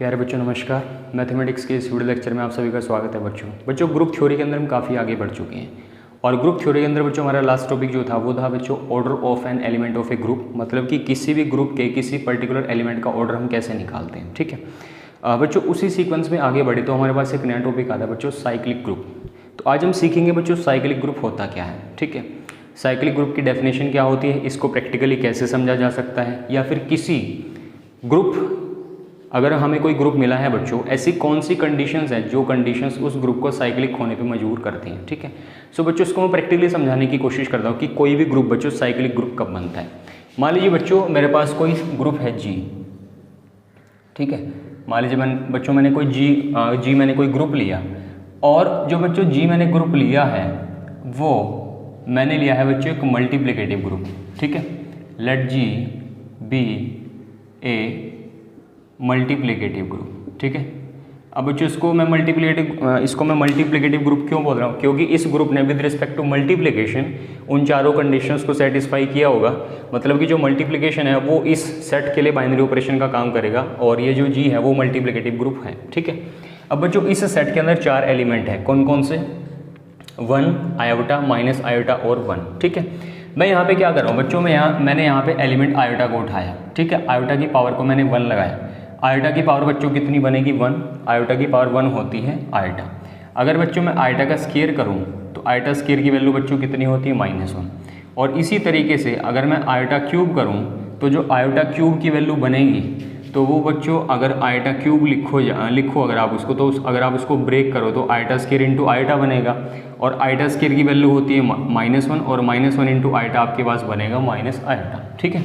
प्यारे बच्चों नमस्कार। मैथमेटिक्स के इस वीडियो लेक्चर में आप सभी का स्वागत है। बच्चों ग्रुप थ्योरी के अंदर हम काफ़ी आगे बढ़ चुके हैं और ग्रुप थ्योरी के अंदर बच्चों हमारा लास्ट टॉपिक जो था वो था बच्चों order of an element of A group, मतलब कि किसी भी ग्रुप के किसी पर्टिकुलर एलिमेंट का ऑर्डर हम कैसे निकालते हैं। ठीक है बच्चों, उसी सीक्वेंस में आगे बढ़े तो हमारे पास एक नया टॉपिक आता है बच्चों साइक्लिक ग्रुप। तो आज हम सीखेंगे बच्चों साइक्लिक ग्रुप होता क्या है। ठीक है, साइक्लिक ग्रुप की डेफिनेशन क्या होती है, इसको प्रैक्टिकली कैसे समझा जा सकता है, या फिर किसी ग्रुप अगर हमें कोई ग्रुप मिला है बच्चों, ऐसी कौन सी कंडीशंस हैं जो कंडीशंस उस ग्रुप को साइक्लिक होने पे मजबूर करती हैं। ठीक है, सो बच्चों इसको मैं प्रैक्टिकली समझाने की कोशिश करता हूँ कि कोई भी ग्रुप बच्चों साइक्लिक ग्रुप कब बनता है। मान लीजिए बच्चों मेरे पास कोई ग्रुप है जी। ठीक है, मान लीजिए मैंने कोई जी मैंने कोई ग्रुप लिया, और जो बच्चों जी मैंने ग्रुप लिया है वो मैंने लिया है बच्चों एक मल्टीप्लिकेटिव ग्रुप। ठीक है, लेट जी बी ए मल्टीप्लिकेटिव ग्रुप। ठीक है, अब बच्चों इसको मैं मल्टीप्लिकेटिव ग्रुप क्यों बोल रहा हूँ, क्योंकि इस ग्रुप ने विद रिस्पेक्ट टू मल्टीप्लिकेशन उन चारों कंडीशंस को सेटिस्फाई किया होगा। मतलब कि जो मल्टीप्लिकेशन है वो इस सेट के लिए बाइनरी ऑपरेशन का काम करेगा, और ये जो जी है वो मल्टीप्लिकेटिव ग्रुप है। ठीक है, अब बच्चों इस सेट के अंदर चार एलिमेंट है, कौन कौन से, 1 आयोटा माइनस आयोटा और 1। ठीक है, मैं यहाँ पे क्या कर रहा हूँ बच्चों, मैंने यहाँ पे एलिमेंट आयोटा को उठाया। ठीक है, आयोटा की पावर को मैंने 1 लगाया। आयोटा की पावर बच्चों कितनी बनेगी, 1। आयोटा की पावर 1 होती है आयोटा। अगर बच्चों मैं आयोटा का स्क्वायर करूँ तो आयोटा स्क्वायर की वैल्यू बच्चों कितनी होती है, -1। और इसी तरीके से अगर मैं आयोटा क्यूब करूँ तो जो आयोटा क्यूब की वैल्यू बनेगी तो वो बच्चों अगर आयोटा क्यूब लिखो अगर आप उसको, तो अगर आप उसको ब्रेक करो तो आयोटा स्क्वायर इंटू आयोटा बनेगा, और आयोटा स्क्वायर की वैल्यू होती है -1, और -1 इंटू आयोटा आपके पास बनेगा माइनस आयोटा। ठीक है,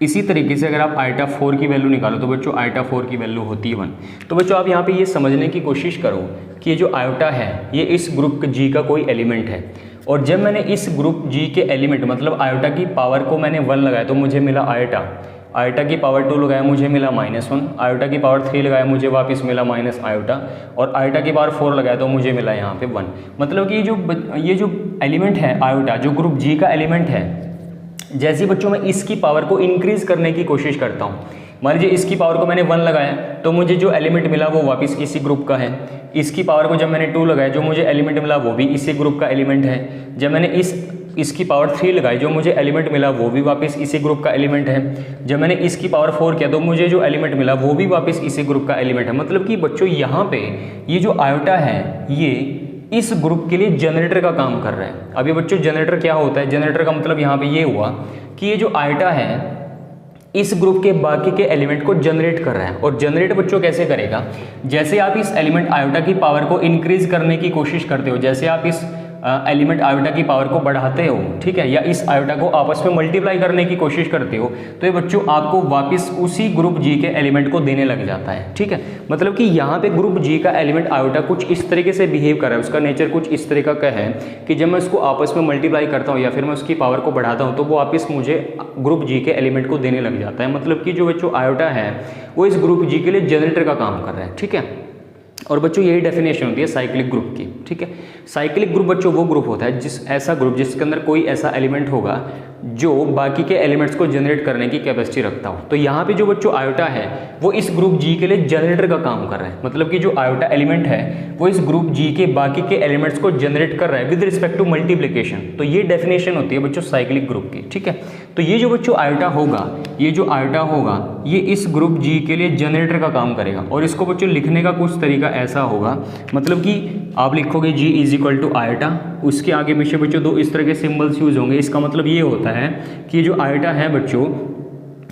इसी तरीके से अगर आप आयोटा 4 की वैल्यू निकालो तो बच्चों आयोटा 4 की वैल्यू होती है 1। तो बच्चों आप यहाँ पे ये समझने की कोशिश करो कि ये जो आयोटा है ये इस ग्रुप जी का कोई एलिमेंट है, और जब मैंने इस ग्रुप जी के एलिमेंट मतलब आयोटा की पावर को मैंने 1 लगाया तो मुझे मिला आयोटा। आयोटा की पावर 2 लगाया मुझे मिला -1। आयोटा की पावर 3 लगाया मुझे वापस मिला माइनस आयोटा, और आयोटा की पावर 4 लगाया तो मुझे मिला यहाँ पे 1। मतलब कि ये जो एलिमेंट है आयोटा, जो ग्रुप जी का एलिमेंट है, जैसे बच्चों मैं इसकी पावर को इंक्रीज करने की कोशिश करता हूँ, मान लीजिए इसकी पावर को मैंने 1 लगाया तो मुझे जो एलिमेंट मिला वो वापस इसी ग्रुप का है। इसकी पावर को जब मैंने 2 लगाया जो मुझे एलिमेंट मिला वो भी इसी ग्रुप का एलिमेंट है। जब मैंने इसकी पावर 3 लगाई जो मुझे एलिमेंट मिला वो भी वापस इसी ग्रुप का एलिमेंट है। जब मैंने इसकी पावर 4 किया तो मुझे जो एलिमेंट मिला वो भी वापस इसी ग्रुप का एलिमेंट है। मतलब कि बच्चों यहाँ पे ये जो आयोटा है ये इस ग्रुप के लिए जनरेटर का काम कर रहा है। अभी बच्चों जनरेटर क्या होता है, जनरेटर का मतलब यहाँ पे ये हुआ कि ये जो आयोटा है इस ग्रुप के बाकी के एलिमेंट को जनरेट कर रहा है। और जनरेट बच्चों कैसे करेगा, जैसे आप इस एलिमेंट आयोटा की पावर को इंक्रीज करने की कोशिश करते हो, जैसे आप इस एलिमेंट आयोटा की पावर को बढ़ाते हो, ठीक है, या इस आयोटा को आपस में मल्टीप्लाई करने की कोशिश करते हो, तो ये बच्चों आपको वापस उसी ग्रुप जी के एलिमेंट को देने लग जाता है। ठीक है, मतलब कि यहाँ पे ग्रुप जी का एलिमेंट आयोटा कुछ इस तरीके से बिहेव कर रहा है, उसका नेचर कुछ इस तरीके का है कि जब मैं उसको आपस में मल्टीप्लाई करता हूँ या फिर मैं उसकी पावर को बढ़ाता हूँ तो वो वापस मुझे ग्रुप जी के एलिमेंट को देने लग जाता है। मतलब कि जो बच्चों आयोटा है वो इस ग्रुप जी के लिए जनरेटर का काम कर रहा है। ठीक है, और बच्चों यही डेफिनेशन होती है साइक्लिक ग्रुप की। ठीक है, साइक्लिक ग्रुप बच्चों वो ग्रुप होता है ऐसा ग्रुप जिसके अंदर कोई ऐसा एलिमेंट होगा जो बाकी के एलिमेंट्स को जनरेट करने की कैपेसिटी रखता हो। तो यहाँ पे जो बच्चों आयोटा है वो इस ग्रुप जी के लिए जनरेटर का काम कर रहा है। मतलब कि जो आयोटा एलिमेंट है वो इस ग्रुप जी के बाकी के एलिमेंट्स को जनरेट कर रहा है विद रिस्पेक्ट टू मल्टीप्लिकेशन। तो ये डेफिनेशन होती है बच्चों साइक्लिक ग्रुप की। ठीक है, तो ये जो बच्चों आयोटा होगा ये इस ग्रुप जी के लिए जनरेटर का काम करेगा। और इसको बच्चों लिखने का कुछ तरीका ऐसा होगा, मतलब कि आप लिखोगे जी इज इक्वल टू आयोटा, उसके आगे पीछे बच्चों 2 इस तरह के सिंबल्स यूज होंगे। इसका मतलब ये होता है कि जो आयोटा है बच्चों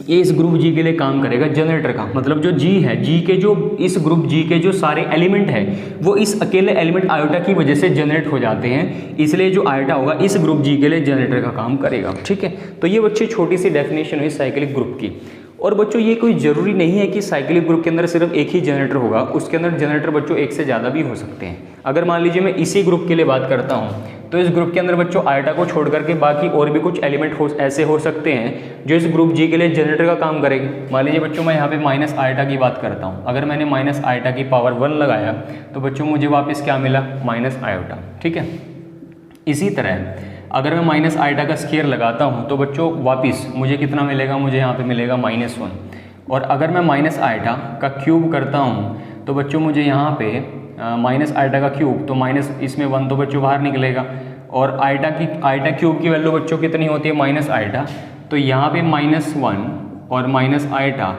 ये इस ग्रुप जी के लिए काम करेगा जनरेटर का। मतलब जो जी है, जी के जो इस ग्रुप जी के जो सारे एलिमेंट है वो इस अकेले एलिमेंट आयोटा की वजह से जनरेट हो जाते हैं, इसलिए जो आयोटा होगा इस ग्रुप जी के लिए जनरेटर का काम करेगा। ठीक है, तो ये बच्चे छोटी सी डेफिनेशन हुई साइक्लिक ग्रुप की। और बच्चों ये कोई ज़रूरी नहीं है कि साइक्लिक ग्रुप के अंदर सिर्फ एक ही जनरेटर होगा, उसके अंदर जनरेटर बच्चों एक से ज़्यादा भी हो सकते हैं। अगर मान लीजिए मैं इसी ग्रुप के लिए बात करता हूँ तो इस ग्रुप के अंदर बच्चों आयोटा को छोड़ करके बाकी और भी कुछ एलिमेंट ऐसे हो सकते हैं जो इस ग्रुप जी के लिए जनरेटर का काम करेंगे। मान लीजिए बच्चों मैं यहाँ पे माइनस आयोटा की बात करता हूँ, अगर मैंने माइनस आयोटा की पावर 1 लगाया तो बच्चों मुझे वापस क्या मिला, माइनस आयोटा। ठीक है, इसी तरह अगर मैं माइनस आयोटा का स्क्वायर लगाता हूँ तो बच्चों वापस मुझे कितना मिलेगा, मुझे यहाँ पे मिलेगा -1। और अगर मैं माइनस आइटा का क्यूब करता हूँ तो बच्चों मुझे यहाँ पे माइनस आइटा का क्यूब, तो माइनस इसमें 1 तो बच्चों बाहर निकलेगा, और आइटा क्यूब की वैल्यू बच्चों कितनी होती है, माइनस आइटा, तो यहाँ पे -1 और माइनस आइटा,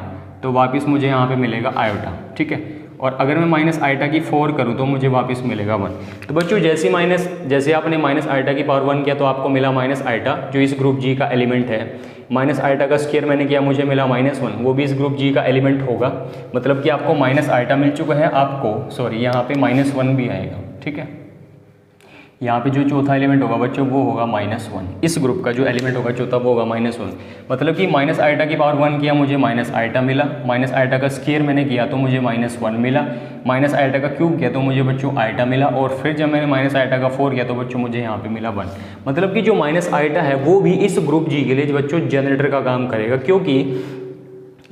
तो वापस मुझे यहाँ पे मिलेगा आयोटा, ठीक है। और अगर मैं माइनस आइटा की 4 करूँ तो मुझे वापस मिलेगा 1। तो बच्चों जैसे आपने माइनस आइटा की पावर 1 किया तो आपको मिला माइनस आइटा जो इस ग्रुप जी का एलिमेंट है, माइनस आइटा का स्क्वायर मैंने किया मुझे मिला -1, वो भी इस ग्रुप जी का एलिमेंट होगा, मतलब कि आपको माइनस आइटा मिल चुका है, आपको सॉरी यहाँ पे -1 भी आएगा, ठीक है। यहाँ पे जो चौथा एलिमेंट होगा बच्चों वो होगा -1, इस ग्रुप का जो एलिमेंट होगा चौथा वो होगा -1, मतलब कि माइनस आइटा की पावर 1 किया मुझे माइनस आइटा मिला, माइनस आइटा का स्क्वायर मैंने किया तो मुझे -1 मिला, माइनस आइटा का क्यूब किया तो मुझे बच्चों आइटा मिला, और फिर जब मैंने माइनस आइटा का 4 किया तो बच्चों मुझे यहाँ पे मिला 1। मतलब कि जो माइनस आइटा है वो भी इस ग्रुप जी के लिए बच्चों जनरेटर का काम करेगा, क्योंकि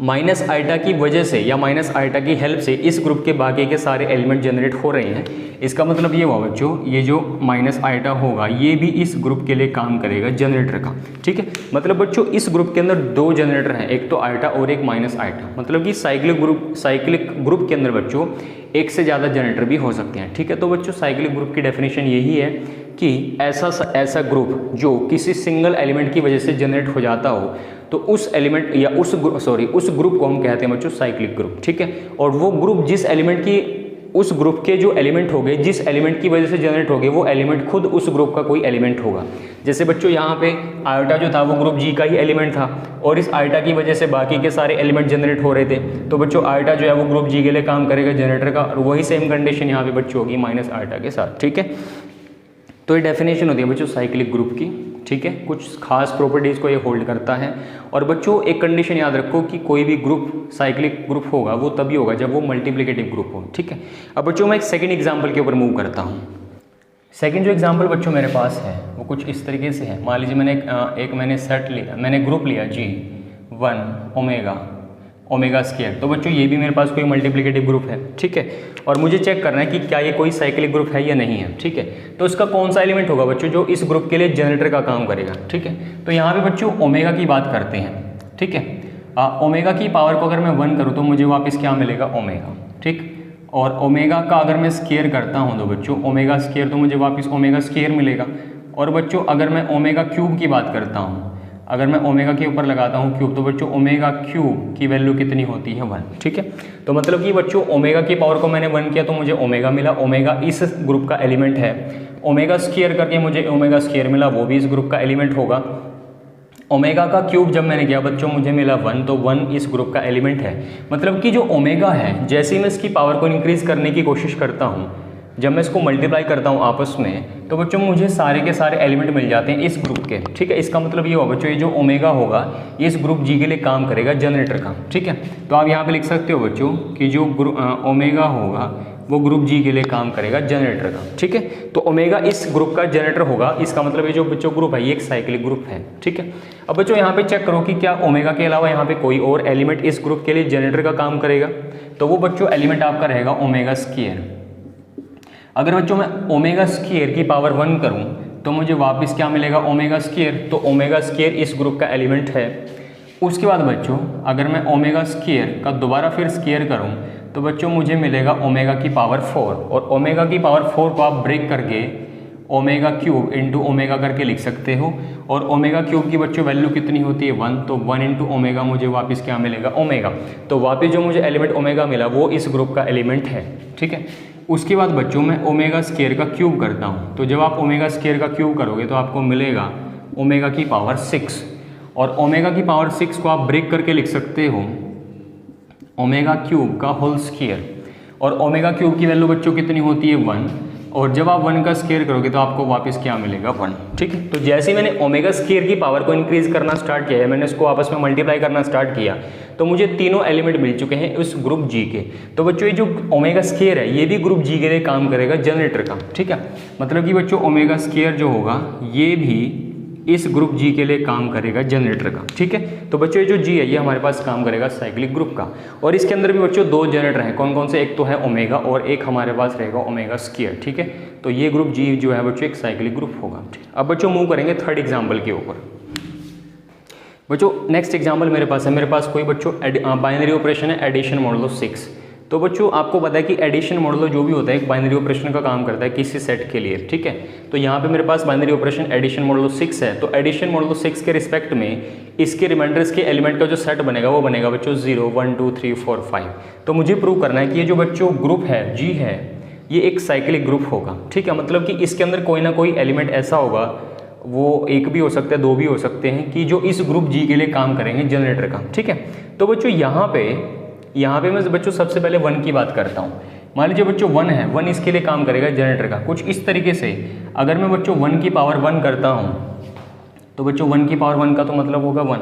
माइनस आइटा की वजह से या माइनस आइटा की हेल्प से इस ग्रुप के बाकी के सारे एलिमेंट जनरेट हो रहे हैं। इसका मतलब ये हुआ बच्चों, ये जो माइनस आइटा होगा ये भी इस ग्रुप के लिए काम करेगा जनरेटर का, ठीक है। मतलब बच्चों इस ग्रुप के अंदर 2 जनरेटर हैं, एक तो आइटा और एक माइनस आइटा, मतलब कि साइक्लिक ग्रुप के अंदर बच्चों एक से ज़्यादा जनरेटर भी हो सकते हैं, ठीक है। तो बच्चों साइक्लिक ग्रुप की डेफिनेशन यही है कि ऐसा ग्रुप जो किसी सिंगल एलिमेंट की वजह से जनरेट हो जाता हो तो उस एलिमेंट या उस ग्रुप को हम कहते हैं बच्चों साइक्लिक ग्रुप, ठीक है। और वो ग्रुप उस ग्रुप के जो एलिमेंट हो गए, जिस एलिमेंट की वजह से जनरेट हो गए, वो एलिमेंट खुद उस ग्रुप का कोई एलिमेंट होगा। जैसे बच्चों यहाँ पे आयोटा जो था वो ग्रुप जी का ही एलिमेंट था, और इस आयोटा की वजह से बाकी के सारे एलिमेंट जनरेट हो रहे थे, तो बच्चों आयोटा जो है वो ग्रुप जी के लिए काम करेगा जनरेटर का, और वही सेम कंडीशन यहाँ पे बच्चों होगी माइनस आयोटा के साथ, ठीक है। तो ये डेफिनेशन होती है बच्चों साइक्लिक ग्रुप की, ठीक है। कुछ खास प्रॉपर्टीज़ को ये होल्ड करता है। और बच्चों एक कंडीशन याद रखो कि कोई भी ग्रुप साइक्लिक ग्रुप होगा वो तभी होगा जब वो मल्टीप्लिकेटिव ग्रुप हो, ठीक है। अब बच्चों मैं एक सेकंड एग्जांपल के ऊपर मूव करता हूँ। सेकंड जो एग्जांपल बच्चों मेरे पास है वो कुछ इस तरीके से है। मान लीजिए मैंने ग्रुप लिया G1 ओमेगा स्क्वायर, तो बच्चों ये भी मेरे पास कोई मल्टीप्लिकेटिव ग्रुप है, ठीक है। और मुझे चेक करना है कि क्या ये कोई साइक्लिक ग्रुप है या नहीं है, ठीक है। तो इसका कौन सा एलिमेंट होगा बच्चों जो इस ग्रुप के लिए जनरेटर का काम करेगा, ठीक है। तो यहाँ पे बच्चों ओमेगा की बात करते हैं, ठीक है। ओमेगा की पावर को अगर मैं 1 करूँ तो मुझे वापस क्या मिलेगा, ओमेगा, ठीक। और ओमेगा का अगर मैं स्क्वायर करता हूँ तो बच्चों ओमेगा स्क्वायर, तो मुझे वापस ओमेगा स्क्वायर मिलेगा। और बच्चों अगर मैं ओमेगा क्यूब की बात करता हूँ, अगर मैं ओमेगा के ऊपर लगाता हूँ क्यूब, तो बच्चों ओमेगा क्यूब की वैल्यू कितनी होती है 1, ठीक है। तो मतलब कि बच्चों ओमेगा की पावर को मैंने 1 किया तो मुझे ओमेगा मिला, ओमेगा इस ग्रुप का एलिमेंट है। ओमेगा स्क्वायर करके मुझे ओमेगा स्क्वायर मिला, वो भी इस ग्रुप का एलिमेंट होगा। ओमेगा का क्यूब जब मैंने किया बच्चों मुझे मिला 1, तो 1 इस ग्रुप का एलिमेंट है। मतलब कि जो ओमेगा है, जैसे ही मैं इसकी पावर को इंक्रीज करने की कोशिश करता हूँ, जब मैं इसको मल्टीप्लाई करता हूँ आपस में, तो बच्चों मुझे सारे के सारे एलिमेंट मिल जाते हैं इस ग्रुप के, ठीक है। इसका मतलब ये होगा बच्चों, ये जो ओमेगा होगा ये इस ग्रुप जी के लिए काम करेगा जनरेटर का, ठीक है। तो आप यहाँ पे लिख सकते हो बच्चों कि जो ओमेगा होगा वो ग्रुप जी के लिए काम करेगा जनरेटर का, ठीक है। तो ओमेगा इस ग्रुप का जनरेटर होगा, इसका मतलब ये जो बच्चों ग्रुप है ये एक साइक्लिक ग्रुप है, ठीक है। अब बच्चों यहाँ पे चेक करो कि क्या ओमेगा के अलावा यहाँ पे कोई और एलिमेंट इस ग्रुप के लिए जनरेटर का काम करेगा, तो वो बच्चों एलिमेंट आपका रहेगा ओमेगा स्क्वायर। अगर बच्चों मैं ओमेगा स्क्वायर की पावर 1 करूं तो मुझे वापस क्या मिलेगा, ओमेगा स्क्वायर। तो ओमेगा स्क्वायर इस ग्रुप का एलिमेंट है। उसके बाद बच्चों अगर मैं ओमेगा स्क्वायर का दोबारा फिर स्क्वायर करूं तो बच्चों मुझे मिलेगा ओमेगा की पावर 4, और ओमेगा की पावर 4 को आप ब्रेक करके ओमेगा क्यूब इंटू ओमेगा करके लिख सकते हो। और ओमेगा क्यूब की बच्चों वैल्यू कितनी होती है 1, तो 1 इंटू ओमेगा मुझे वापस क्या मिलेगा, ओमेगा। तो वापस जो मुझे एलिमेंट ओमेगा मिला वो इस ग्रुप का एलिमेंट है, ठीक है। उसके बाद बच्चों मैं ओमेगा स्क्वायर का क्यूब करता हूँ, तो जब आप ओमेगा स्क्वायर का क्यूब करोगे तो आपको मिलेगा ओमेगा की पावर 6, और ओमेगा की पावर 6 को आप ब्रेक करके लिख सकते हो ओमेगा क्यूब का होल स्क्वायर। और ओमेगा क्यूब की वैल्यू बच्चों कितनी होती है 1, और जब आप 1 का स्क्वायर करोगे तो आपको वापस क्या मिलेगा 1, ठीक है। तो जैसे ही मैंने ओमेगा स्क्वायर की पावर को इंक्रीज करना स्टार्ट किया है, मैंने इसको आपस में मल्टीप्लाई करना स्टार्ट किया, तो मुझे तीनों एलिमेंट मिल चुके हैं उस ग्रुप जी के। तो बच्चों ये जो ओमेगा स्क्वायर है ये भी ग्रुप जी के लिए काम करेगा जनरेटर का, ठीक है। मतलब कि बच्चों ओमेगा स्क्वायर जो होगा ये भी इस ग्रुप जी के लिए काम करेगा जनरेटर का, ठीक है। तो बच्चों ये जो जी है ये हमारे पास काम करेगा साइक्लिक ग्रुप का। और इसके अंदर भी बच्चों 2 जनरेटर हैं, कौन कौन से, एक तो है ओमेगा और एक हमारे पास रहेगा ओमेगा स्क्वायर, ठीक है। तो ये ग्रुप जी जो है बच्चों एक साइक्लिक ग्रुप होगा। अब बच्चों मूव करेंगे थर्ड एग्जाम्पल के ऊपर। बच्चों नेक्स्ट एग्जाम्पल मेरे पास है, मेरे पास कोई बच्चों बाइनरी ऑपरेशन है एडिशन मॉडुलो 6। तो बच्चों आपको पता है कि एडिशन मॉडुलो जो भी होता है एक बाइनरी ऑपरेशन का काम करता है किसी सेट के लिए, ठीक है। तो यहाँ पे मेरे पास बाइनरी ऑपरेशन एडिशन मॉडुलो 6 है, तो एडिशन मॉडुलो 6 के रिस्पेक्ट में इसके रिमाइंडर्स के एलिमेंट का जो सेट बनेगा वो बनेगा बच्चों 0 1 2 3 4 5। तो मुझे प्रूव करना है कि ये जो बच्चों ग्रुप है जी है ये एक साइक्लिक ग्रुप होगा, ठीक है। मतलब कि इसके अंदर कोई ना कोई एलिमेंट ऐसा होगा, वो एक भी हो सकता है, दो भी हो सकते हैं, कि जो इस ग्रुप जी के लिए काम करेंगे जनरेटर का, ठीक है। तो बच्चों यहाँ पे मैं बच्चों सबसे पहले 1 की बात करता हूँ। मान लीजिए बच्चों 1 है, 1 इसके लिए काम करेगा जनरेटर का कुछ इस तरीके से। अगर मैं बच्चों 1 की पावर 1 करता हूँ तो बच्चों 1 की पावर 1 का तो मतलब होगा 1।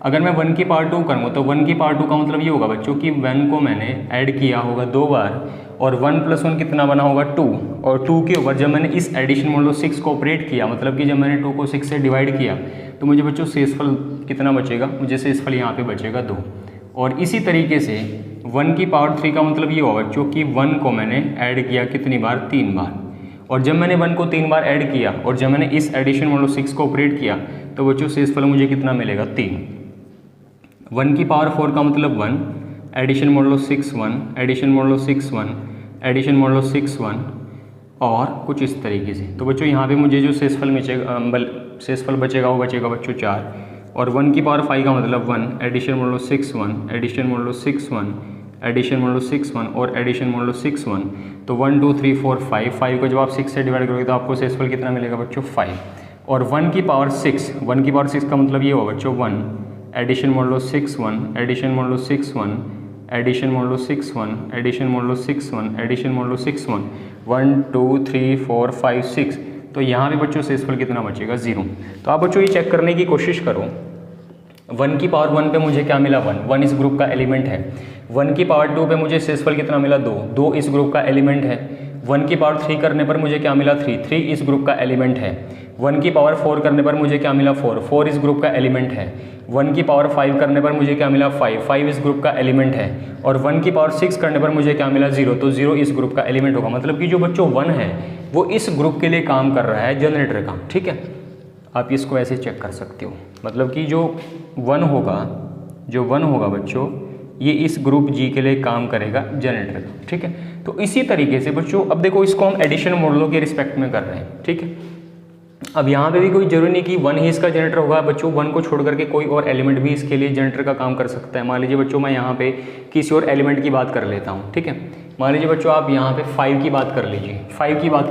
अगर मैं 1 की पावर 2 करूँगा तो 1 की पावर 2 का मतलब ये होगा बच्चों कि 1 को मैंने ऐड किया होगा 2 बार और 1 + 1 कितना बना होगा 2, और 2 के ऊपर जब मैंने इस एडिशन मॉडुलो 6 को ऑपरेट किया, मतलब कि जब मैंने 2 को 6 से डिवाइड किया तो मुझे बच्चों शेषफल कितना बचेगा, मुझे शेषफल यहाँ पे बचेगा 2। और इसी तरीके से 1 की पावर 3 का मतलब ये होगा बच्चों कि 1 को मैंने ऐड किया कितनी बार, 3 बार, और जब मैंने 1 को 3 बार ऐड किया और जब मैंने इस एडिशन मॉडुलो 6 को ऑपरेट किया तो बच्चों शेषफल मुझे कितना मिलेगा 3। 1 की पावर 4 का मतलब 1, addition modulo 6 1, addition modulo 6 1, addition modulo 6 1, और कुछ इस तरीके से। तो बच्चों यहाँ पे मुझे जो शेषफल बचेगा वो बचेगा बच्चों 4। और 1 की पावर 5 का मतलब 1, addition modulo 6 1, addition modulo 6 1, addition modulo 6 1 और एडिशन मॉडुलो 6 1। तो 1 2 3 4 5 को जब आप 6 से डिवाइड करोगे तो आपको शेषफल कितना मिलेगा बच्चों 5। और 1 की पावर 6, 1 की पावर 6 का मतलब ये होगा बच्चों 1, addition modulo 6 1, addition modulo 6 1, addition modulo 6 1, addition modulo 6 1, addition modulo 6 1, 1 2 3 4 5 6। तो यहाँ पे बच्चों शेषफल कितना बचेगा 0। तो आप बच्चों ये चेक करने की कोशिश करो, 1 की पावर 1 पे मुझे क्या मिला 1 इस ग्रुप का एलिमेंट है। 1 की पावर 2 पे मुझे शेषफल कितना मिला 2 इस ग्रुप का एलिमेंट है। 1 की पावर 3 करने पर मुझे क्या मिला 3 इस ग्रुप का एलिमेंट है। 1 की पावर 4 करने पर मुझे क्या मिला 4 इस ग्रुप का एलिमेंट है। 1 की पावर 5 करने पर मुझे क्या मिला 5 इस ग्रुप का एलिमेंट है। और 1 की पावर 6 करने पर मुझे क्या मिला 0, तो 0 इस ग्रुप का एलिमेंट होगा। मतलब कि जो बच्चों 1 है वो इस ग्रुप के लिए काम कर रहा है जनरेटर का, ठीक है। आप इसको ऐसे चेक कर सकते हो, मतलब कि जो 1 होगा बच्चों ये इस ग्रुप जी के लिए काम करेगा जनरेटर का, ठीक है। तो इसी तरीके से बच्चों अब देखो इसको हम एडिशन मॉडुलो के रिस्पेक्ट में कर रहे हैं, ठीक है। अब यहाँ पे भी कोई जरूरी नहीं कि 1 ही इसका जनरेटर होगा बच्चों, 1 को छोड़ करके कोई और एलिमेंट भी इसके लिए जनरेटर का काम कर सकता है। मान लीजिए बच्चों मैं यहाँ पे किसी और एलिमेंट की बात कर लेता हूँ, ठीक है। मान लीजिए बच्चों आप यहाँ पे 5 की बात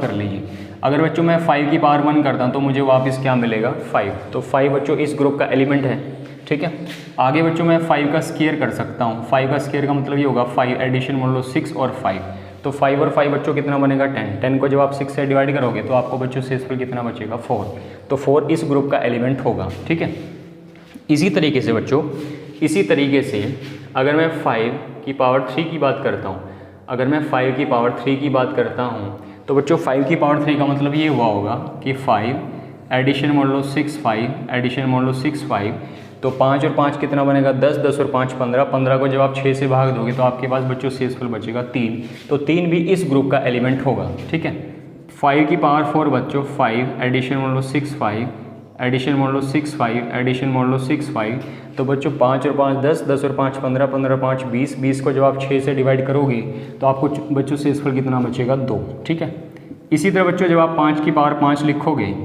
कर लीजिए, अगर बच्चों मैं 5 की पावर 1 करता हूँ तो मुझे वापस क्या मिलेगा 5। तो 5 बच्चों इस ग्रुप का एलिमेंट है, ठीक है। आगे बच्चों मैं 5 का स्क्वायर कर सकता हूँ। 5 का स्क्वायर का मतलब ये होगा 5 एडिशन मॉडुलो 6 और 5। तो 5 और 5 बच्चों कितना बनेगा 10 को जब आप 6 से डिवाइड करोगे तो आपको बच्चों शेषफल कितना बचेगा 4। तो 4 इस ग्रुप का एलिमेंट होगा, ठीक है। इसी तरीके से बच्चों अगर मैं 5 की पावर 3 की बात करता हूँ, तो बच्चों 5 की पावर 3 का मतलब ये हुआ होगा कि 5 एडिशन मॉडुलो 6 5, एडिशन मॉडुलो 6 5। तो 5 और 5 कितना बनेगा 10, 10 और 5 15, 15 को जब आप 6 से भाग दोगे तो आपके पास बच्चों शेषफल बचेगा 3। तो 3 भी इस ग्रुप का एलिमेंट होगा, ठीक है। 5 की पावर 4 बच्चों 5 addition modulo 6 5, addition modulo 6 5, addition modulo 6 5। तो बच्चों 5 और 5 10, 10 और 5 15, 15 5 20, 20 को जब आप 6 से डिवाइड करोगे तो आपको बच्चों शेषफल कितना बचेगा 2, ठीक है। इसी तरह बच्चों जब आप 5 की पावर 5 लिखोगे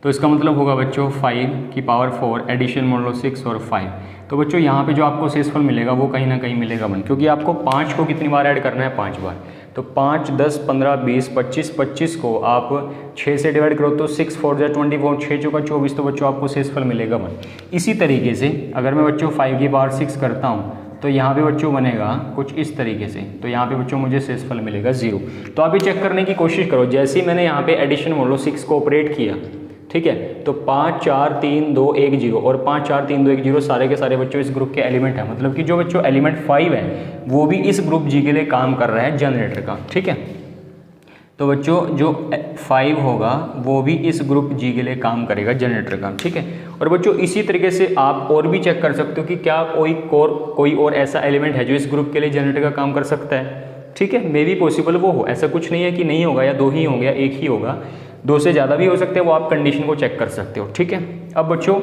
तो इसका मतलब होगा बच्चों 5 की पावर 4 एडिशन मॉडुलो 6 और 5। तो बच्चों यहाँ पे जो आपको शेषफल मिलेगा वो कहीं ना कहीं मिलेगा 1, क्योंकि आपको 5 को कितनी बार ऐड करना है 5 बार। तो 5 10 15 20 25, 25 को आप 6 से डिवाइड करो तो 6 4 जा 24, 6 चौका 24, तो बच्चों आपको शेषफल मिलेगा 1। इसी तरीके से अगर मैं बच्चों 5 की पावर 6 करता हूँ तो यहाँ पे बच्चों बनेगा कुछ इस तरीके से। तो यहाँ पे बच्चों मुझे शेषफल मिलेगा 0। तो आप ये चेक करने की कोशिश करो, जैसे ही मैंने यहाँ पे एडिशन मॉडुलो 6 को ऑपरेट किया, ठीक है, तो 5 4 3 2 1 0 और 5 4 3 2 1 0 सारे के सारे बच्चों इस ग्रुप के एलिमेंट है। मतलब कि जो बच्चों एलिमेंट 5 है वो भी इस ग्रुप जी के लिए काम कर रहा है जनरेटर का, ठीक है। तो बच्चों जो 5 होगा वो भी इस ग्रुप जी के लिए काम करेगा जनरेटर का, ठीक है। और बच्चों इसी तरीके से आप और भी चेक कर सकते हो कि क्या कोई और ऐसा एलिमेंट है जो इस ग्रुप के लिए जनरेटर का काम कर सकता है, ठीक है। मे बी पॉसिबल वो हो, ऐसा कुछ नहीं है कि नहीं होगा या 2 ही होंगे या 1 ही होगा, 2 से ज़्यादा भी हो सकते हैं, वो आप कंडीशन को चेक कर सकते हो, ठीक है। अब बच्चों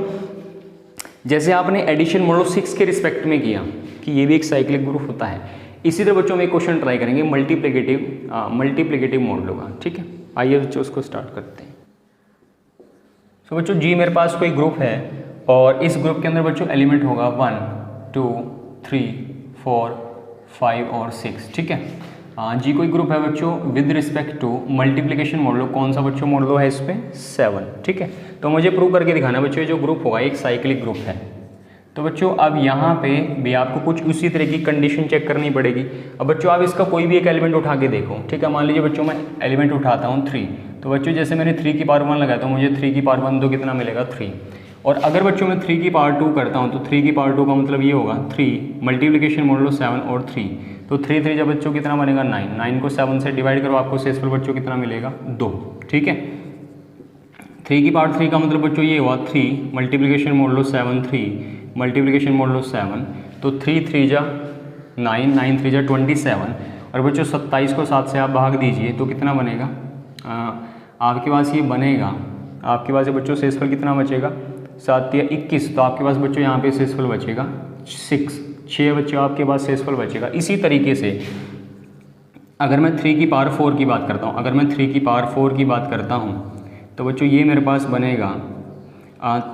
जैसे आपने एडिशन मॉडल 6 के रिस्पेक्ट में किया कि ये भी एक साइक्लिक ग्रुप होता है, इसी तरह बच्चों हम एक क्वेश्चन ट्राई करेंगे मल्टीप्लिकेटिव मॉडल का। ठीक है, आइए बच्चों उसको स्टार्ट करते हैं। तो बच्चों जी मेरे पास कोई ग्रुप है और इस ग्रुप के अंदर बच्चों एलिमेंट होगा 1 2 3 4 5 और 6। ठीक है, जी कोई ग्रुप है बच्चों with respect to multiplication modulo, कौन सा बच्चों मॉडल है इस पे 7। ठीक है, तो मुझे प्रूव करके दिखाना बच्चों ये जो ग्रुप होगा एक साइक्लिक ग्रुप है। तो बच्चों अब यहाँ पे भी आपको कुछ उसी तरह की कंडीशन चेक करनी पड़ेगी। अब बच्चों आप इसका कोई भी एक एलिमेंट उठा के देखो। ठीक है, मान लीजिए बच्चों मैं एलिमेंट उठाता हूँ 3, तो बच्चों जैसे मैंने 3 की पावर 1 लगाया तो मुझे 3 की पावर 1 तो कितना मिलेगा 3। और अगर बच्चों मैं 3 की पावर 2 करता हूँ तो 3 की पावर 2 का मतलब ये होगा 3 मल्टीप्लिकेशन मॉडल 7 और 3, तो 3 3 जब बच्चों कितना बनेगा 9, 9 को 7 से डिवाइड करो आपको शेषफल बच्चों कितना मिलेगा 2। ठीक है, 3 की पावर 3 का मतलब बच्चों ये हुआ 3 मल्टीप्लिकेशन मॉडल 7 3 मल्टीप्लिकेशन मॉडल 7, तो 3 3 जा 9 9 3 जा 27। और बच्चों 27 को 7 से आप भाग दीजिए तो कितना बनेगा, आपके पास ये बनेगा, आपके पास ये बच्चों शेषफल कितना बचेगा 7 या 21, तो आपके पास बच्चों यहाँ पे शेषफल बचेगा 6 बच्चों आपके पास शेषफल बचेगा। इसी तरीके से अगर मैं 3 की पावर 4 की बात करता हूँ, अगर मैं 3 की पावर 4 की बात करता हूँ तो बच्चों ये मेरे पास बनेगा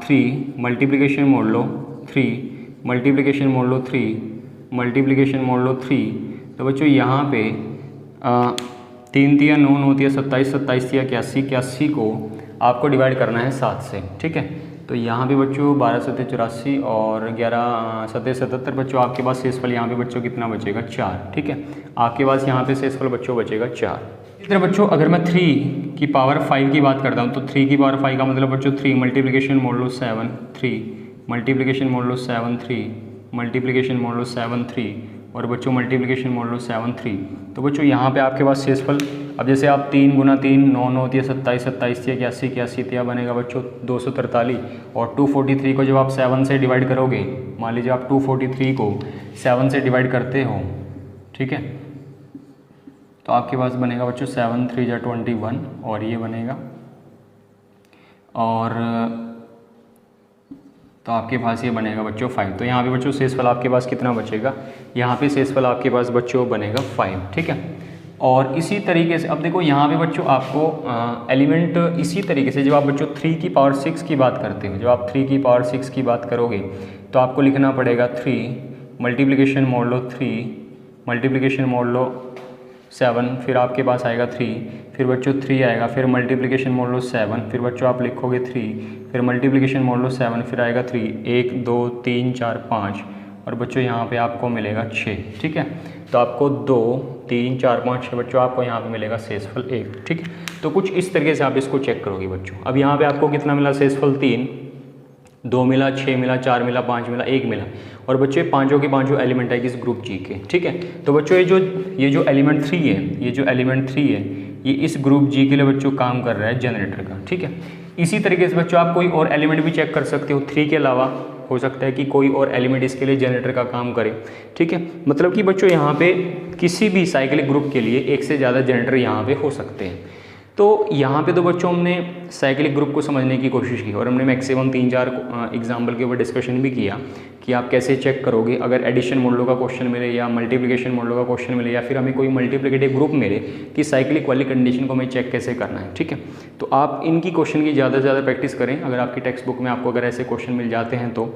3 multiplication modulo 3 multiplication modulo 3 multiplication modulo 3, तो बच्चों यहाँ पे 3 तिया 9 9 तिया 27 27 तिया 81 81 को आपको डिवाइड करना है 7 से। ठीक है, तो यहाँ पे बच्चों 12 7 84 और 11 7 77 बच्चों आपके पास शेषफल यहाँ पे बच्चों कितना बचेगा 4। ठीक है, आपके पास यहाँ पे शेषफल बच्चों बचेगा 4। इसी तरह बच्चों अगर मैं 3 की पावर 5 की बात करता हूँ तो 3 की पावर 5 का मतलब बच्चों 3 multiplication model 7 3 multiplication model 7 3 multiplication model 7 3 और बच्चों मल्टीप्लिकेशन मॉडल 7 3, तो बच्चों यहाँ पे आपके पास शेषफल, अब जैसे आप 3 गुना 3 9 9 तिया 27 27 तिया 81 81 तिया बनेगा बच्चों 243, और 243 को जब आप 7 से डिवाइड करोगे, मान लीजिए आप 243 को 7 से डिवाइड करते हो, ठीक है, तो आपके पास बनेगा बच्चों 7 3 जा 21 और ये बनेगा, और तो आपके पास ये बनेगा बच्चों 5। तो यहाँ पे बच्चों शेषफल आपके पास कितना बचेगा, यहाँ पे शेषफल आपके पास बच्चों बनेगा 5। ठीक है, और इसी तरीके से अब देखो यहाँ पे बच्चों आपको एलिमेंट इसी तरीके से जब आप बच्चों 3 की पावर 6 की बात करते हो, जब आप 3 की पावर 6 की बात करोगे तो आपको लिखना पड़ेगा 3 मल्टीप्लिकेशन मॉडलो 3 मल्टीप्लिकेशन मॉडलो 7, फिर आपके पास आएगा 3, फिर बच्चों 3 आएगा, फिर मल्टीप्लिकेशन मॉडलो 7, फिर बच्चों आप लिखोगे 3, फिर मल्टीप्लिकेशन मॉडलो 7, फिर आएगा 3 1 2 3 4 5 और बच्चों यहाँ पे आपको मिलेगा 6। ठीक है, तो आपको 2 3 4 5 6 बच्चों आपको यहाँ पे मिलेगा शेषफल 1। ठीक है, तो कुछ इस तरीके से आप इसको चेक करोगे बच्चों। अब यहाँ पे आपको कितना मिला शेषफल 3, 2 मिला, 6 मिला, 4 मिला, 5 मिला, 1 मिला, और बच्चों पांचों के पांचों एलिमेंट है किस ग्रुप जी के। ठीक है, तो बच्चों ये जो एलिमेंट 3 है, ये जो एलिमेंट 3 है ये इस ग्रुप जी के लिए बच्चों काम कर रहा है जनरेटर का। ठीक है, इसी तरीके से बच्चों आप कोई और एलिमेंट भी चेक कर सकते हो, 3 के अलावा हो सकता है कि कोई और एलिमेंट इसके लिए जनरेटर का काम करे। ठीक है, मतलब कि बच्चों यहाँ पे किसी भी साइक्लिक ग्रुप के लिए एक से ज़्यादा जनरेटर यहाँ पे हो सकते हैं। तो यहाँ पे तो बच्चों हमने साइक्लिक ग्रुप को समझने की कोशिश की और हमने मैक्सिमम 3-4 एग्जाम्पल के ऊपर डिस्कशन भी किया कि आप कैसे चेक करोगे अगर एडिशन मॉडलों का क्वेश्चन मिले या मल्टीप्लिकेशन मॉडलों का क्वेश्चन मिले या फिर हमें कोई मल्टीप्लिकेटिव ग्रुप मिले कि साइक्लिक वाली कंडीशन को हमें चेक कैसे करना है। ठीक है, तो आप इनकी क्वेश्चन की ज़्यादा से ज़्यादा प्रैक्टिस करें अगर आपकी टेक्स्ट बुक में आपको अगर ऐसे क्वेश्चन मिल जाते हैं तो।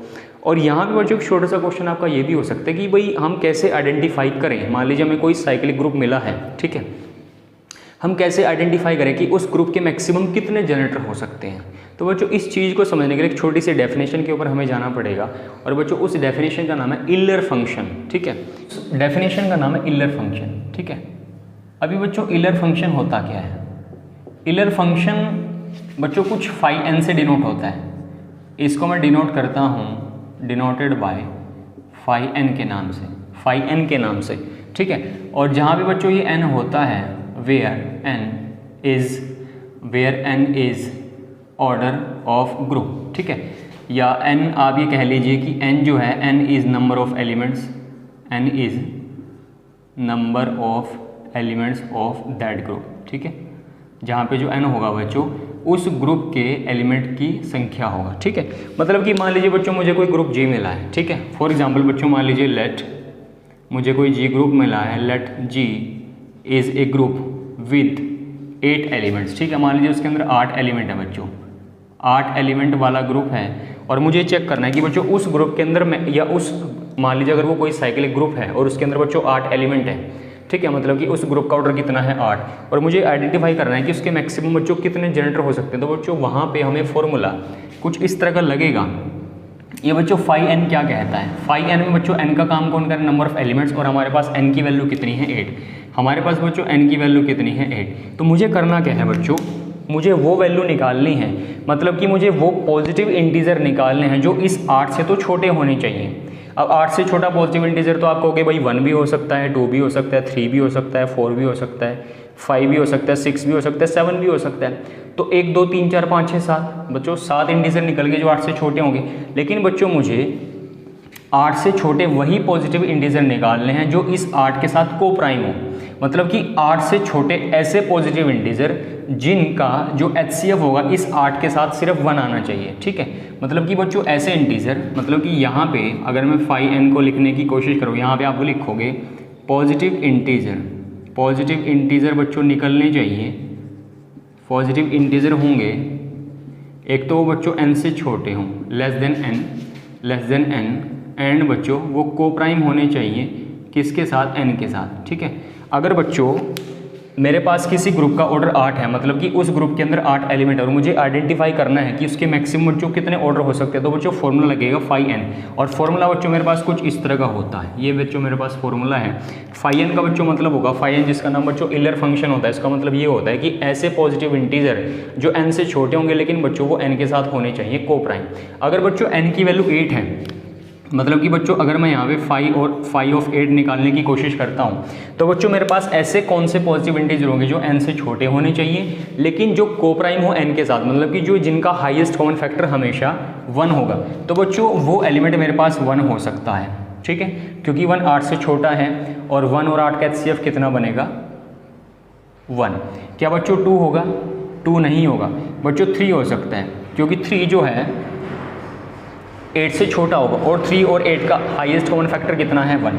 और यहाँ पे बच्चों एक छोटा सा क्वेश्चन आपका ये भी हो सकता है कि भाई हम कैसे आइडेंटिफाई करें, मान लीजिए हमें कोई साइक्लिक ग्रुप मिला है, ठीक है, हम कैसे आइडेंटिफाई करें कि उस ग्रुप के मैक्सिमम कितने जनरेटर हो सकते हैं। तो बच्चों इस चीज़ को समझने के लिए एक छोटी सी डेफिनेशन के ऊपर हमें जाना पड़ेगा और बच्चों उस डेफिनेशन का नाम है इलर फंक्शन। ठीक है, डेफिनेशन का नाम है इलर फंक्शन। ठीक है, अभी बच्चों इलर फंक्शन होता क्या है? इलर फंक्शन बच्चों कुछ फाई एन से डिनोट होता है, इसको मैं डिनोट करता हूँ डिनोटेड बाय फाई एन के नाम से, फाई एन के नाम से। ठीक है, और जहाँ भी बच्चों ये एन होता है where n is order of group। ठीक है, या n आप ये कह लीजिए कि n जो है n is number of elements, n is number of elements of that group। ठीक है, जहाँ पे जो n होगा बच्चों उस ग्रुप के एलिमेंट की संख्या होगा। ठीक है, मतलब कि मान लीजिए बच्चों मुझे कोई ग्रुप जी मिला है। ठीक है, फॉर एग्जांपल बच्चों मान लीजिए लेट मुझे कोई जी ग्रुप मिला है, let G is a group with 8 elements. ठीक है, मान लीजिए उसके अंदर 8 एलिमेंट है बच्चों, 8 एलिमेंट वाला ग्रुप है और मुझे चेक करना है कि बच्चों उस ग्रुप के अंदर मैं या उस मान लीजिए अगर वो कोई साइक्लिक ग्रुप है और उसके अंदर बच्चों 8 एलिमेंट है। ठीक है, मतलब कि उस ग्रुप का ऑर्डर कितना है 8, और मुझे आइडेंटिफाई करना है कि उसके मैक्सिमम बच्चों कितने जनरेटर हो सकते हैं। तो बच्चों वहाँ पे हमें फॉर्मूला कुछ इस तरह का लगेगा। ये बच्चों फाई एन क्या कहता है, फाई एन में बच्चों एन का काम कौन कर, नंबर ऑफ एलिमेंट्स, और हमारे पास एन की वैल्यू कितनी है 8। हमारे पास बच्चों एन की वैल्यू कितनी है 8। तो मुझे करना क्या है बच्चों, मुझे वो वैल्यू निकालनी है, मतलब कि मुझे वो पॉजिटिव इंटीजर निकालने हैं जो इस 8 से तो छोटे होने चाहिए। अब 8 से छोटा पॉजिटिव इंटीजर तो आप कहोगे भाई 1 भी हो सकता है, 2 भी हो सकता है, 3 भी हो सकता है, 4 भी हो सकता है, 5 भी हो सकता है, 6 भी हो सकता है, 7 भी हो सकता है। तो 1 2 3 4 5 6 7 बच्चों 7 इंटीजर निकल गए जो 8 से छोटे होंगे। लेकिन बच्चों मुझे 8 से छोटे वही पॉजिटिव इंटीजर निकालने हैं जो इस 8 के साथ को प्राइम हो, मतलब कि 8 से छोटे ऐसे पॉजिटिव इंटीजर जिनका जो HCF होगा इस 8 के साथ सिर्फ 1 आना चाहिए। ठीक है, मतलब कि बच्चों ऐसे इंटीजर, मतलब कि यहाँ पे अगर मैं फाई एन को लिखने की कोशिश करूँ, यहाँ पे आप लिखोगे पॉजिटिव इंटीजर बच्चों निकलने चाहिए, पॉजिटिव इंटीजर होंगे एक तो वो बच्चों n से छोटे हों, लेस देन n, एंड बच्चों वो को प्राइम होने चाहिए किसके साथ, n के साथ। ठीक है, अगर बच्चों मेरे पास किसी ग्रुप का ऑर्डर 8 है, मतलब कि उस ग्रुप के अंदर 8 एलिमेंट है और मुझे आइडेंटिफाई करना है कि उसके मैक्सिमम बच्चों कितने ऑर्डर हो सकते हैं, तो बच्चों फॉर्मूला लगेगा फाई एन, और फॉर्मूला बच्चों मेरे पास कुछ इस तरह का होता है। ये बच्चों मेरे पास फॉर्मूला है फाई एन का बच्चों, मतलब होगा फाई एन जिसका नाम बच्चों इलर फंक्शन होता है। इसका मतलब ये होता है कि ऐसे पॉजिटिव इंटीजर जो n से छोटे होंगे लेकिन बच्चों वो n के साथ होने चाहिए को प्राइम। अगर बच्चों n की वैल्यू 8 है, मतलब कि बच्चों अगर मैं यहाँ पे फाई ऑफ 8 निकालने की कोशिश करता हूँ, तो बच्चों मेरे पास ऐसे कौन से पॉजिटिव इंटीजर होंगे जो n से छोटे होने चाहिए लेकिन जो को प्राइम हो n के साथ, मतलब कि जो जिनका हाईएस्ट कॉमन फैक्टर हमेशा 1 होगा। तो बच्चों वो एलिमेंट मेरे पास 1 हो सकता है। ठीक है, क्योंकि 1 8 से छोटा है और 1 और 8 का HCF कितना बनेगा 1। क्या बच्चों 2 होगा, 2 नहीं होगा बच्चों, 3 हो सकता है क्योंकि 3 जो है 8 से छोटा होगा और 3 और 8 का हाईएस्ट कॉमन फैक्टर कितना है 1।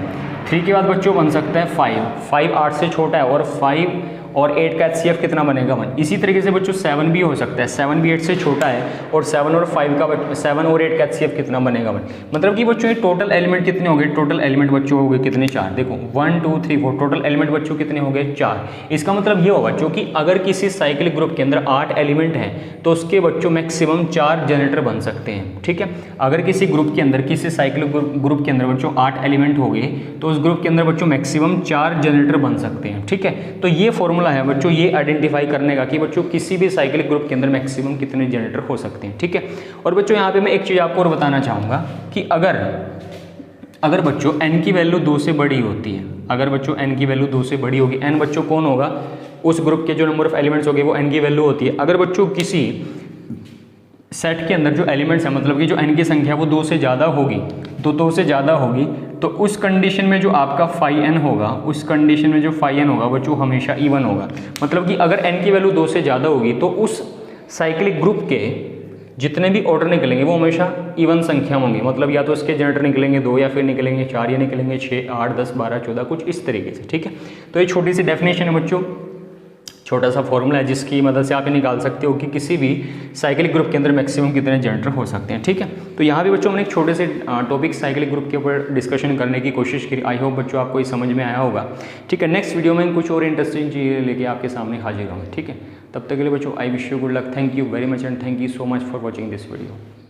3 के बाद बच्चों बन सकता है 5 8 से छोटा है और 5 और 8 का HCF कितना बनेगा 1। इसी तरीके से बच्चों 7 भी हो सकता है, 7 भी 8 से छोटा है और 7 और 8 का HCF कितना बनेगा 1। मतलब कि बच्चों ये टोटल एलिमेंट कितने हो गए, टोटल एलिमेंट बच्चों हो गए कितने 4। देखो 1 2 3 4 टोटल एलिमेंट बच्चों कितने हो गए 4। इसका मतलब ये होगा बच्चों कि अगर किसी साइक्लिक ग्रुप के अंदर 8 एलिमेंट हैं तो उसके बच्चों मैक्सिमम 4 जनरेटर बन सकते हैं। ठीक है, अगर किसी ग्रुप के अंदर किसी साइक्लिक ग्रुप के अंदर बच्चों 8 एलिमेंट हो गए तो उस ग्रुप के अंदर बच्चों मैक्सिमम 4 जनरेटर बन सकते हैं। ठीक है, तो ये फॉर्मूला है बच्चों ये आइडेंटिफाई करने का कि बच्चों किसी भी साइक्लिक ग्रुप के अंदर मैक्सिमम कितने जनरेटर हो सकते हैं। ठीक है, और बच्चों यहाँ पे मैं एक चीज़ आपको और बताना चाहूँगा कि अगर बच्चों n की वैल्यू 2 से बड़ी होती है, अगर बच्चों n की वैल्यू 2 से बड़ी होगी, n बच्चों कौन होगा, उस ग्रुप के जो नंबर ऑफ एलिमेंट्स होंगे वो n की वैल्यू होती है। अगर बच्चों किसी सेट के अंदर जो एलिमेंट्स हैं, मतलब कि जो n की संख्या वो 2 से ज़्यादा होगी, तो 2 से ज़्यादा होगी तो उस कंडीशन में जो आपका फाई n होगा, उस कंडीशन में जो फाई n होगा बच्चों हमेशा इवन होगा। मतलब कि अगर n की वैल्यू 2 से ज़्यादा होगी तो उस साइक्लिक ग्रुप के जितने भी ऑर्डर निकलेंगे वो हमेशा इवन संख्या होंगी, मतलब या तो इसके जनरेटर निकलेंगे 2 या फिर निकलेंगे 4 या निकलेंगे 6 8 10 12 14 कुछ इस तरीके से। ठीक है, तो ये छोटी सी डेफिनेशन है बच्चों, छोटा सा फॉर्मूला है जिसकी मदद से आप ये निकाल सकते हो कि किसी भी साइक्लिक ग्रुप के अंदर मैक्सिमम कितने जनरेटर हो सकते हैं। ठीक है, तो यहाँ भी बच्चों हमने एक छोटे से टॉपिक साइक्लिक ग्रुप के ऊपर डिस्कशन करने की कोशिश की। आई होप बच्चों आपको ये समझ में आया होगा। ठीक है, नेक्स्ट वीडियो में कुछ और इंटरेस्टिंग चीज़ें लेके आपके सामने हाजिर होंगे। ठीक है, तब तक के लिए बच्चों I wish you good luck, thank you very much and thank you so much for watching this video.